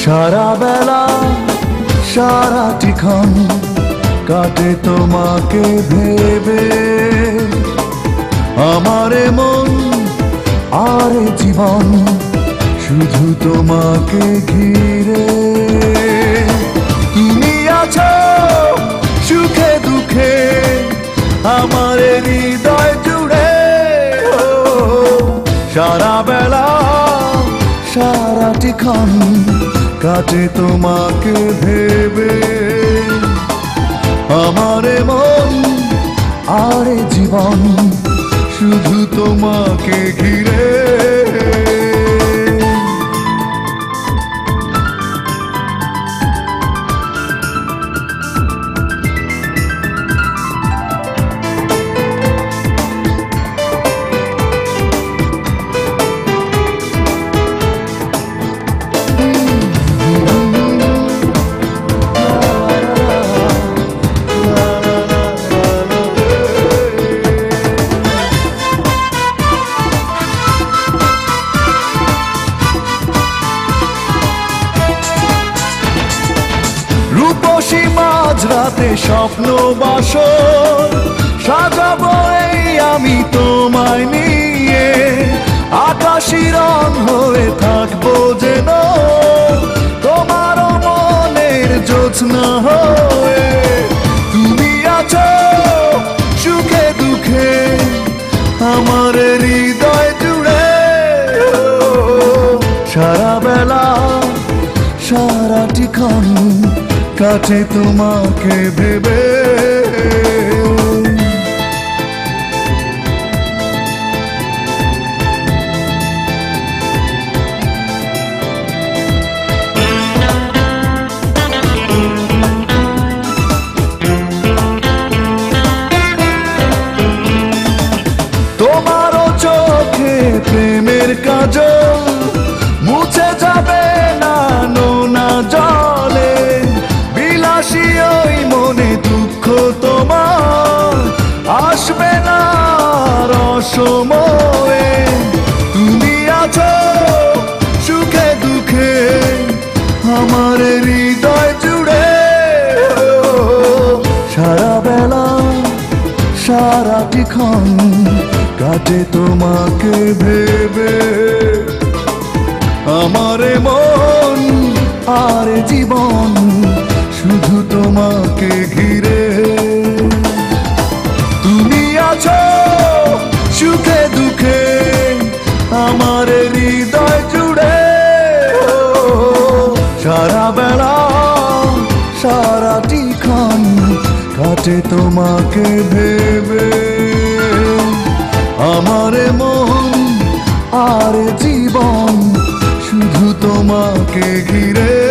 সারা বেলা সারাটিক্ষণ কাটে তোমাকে ভেবে, আমারে মন আরে জীবন শুধু তোমাকে ঘিরে। তুমি আছো সুখে দুঃখে আমার হৃদয় জুড়ে, সারা বেলা সারাটিক্ষণ কাটে তোমাকে ভেবে, আমারে মন আরে জীবন শুধু তোমাকে ঘিরে। রূপসী মাঝরাতে স্বপ্ন বাসর সাজাবো এই আমি তোমায় নিয়ে, আকাশী রং হয়ে থাকবো যেন তোমার মনের জ্যোৎস্না হয়ে। তুমি আছো সুখে দুঃখে আমার হৃদয় জুড়ে, সারা বেলা সারাটিক্ষণ কাটে তোমাকে ভেবে। তোমারও চোখে প্রেমের কাজল মুছে যাবে না নোনা জলে, বিলাসী ওই মনে দুঃখ তোমার আসবে না রসময়ে। তুমি আছো সুখে দুঃখে আমার হৃদয় জুড়ে, সারা বেলা সারাটিক্ষণ কাটে তোমাকে ভেবে, আমারে মন আর জীবন শুধু তোমাকে ঘিরে। তুমি আছো সুখে দুঃখে আমার হৃদয় জুড়ে, সারা বেলা সারাটিক্ষণ কাটে তোমাকে ভেবে, আমারে মন আর জীবন শুধু তোমাকে ঘিরে।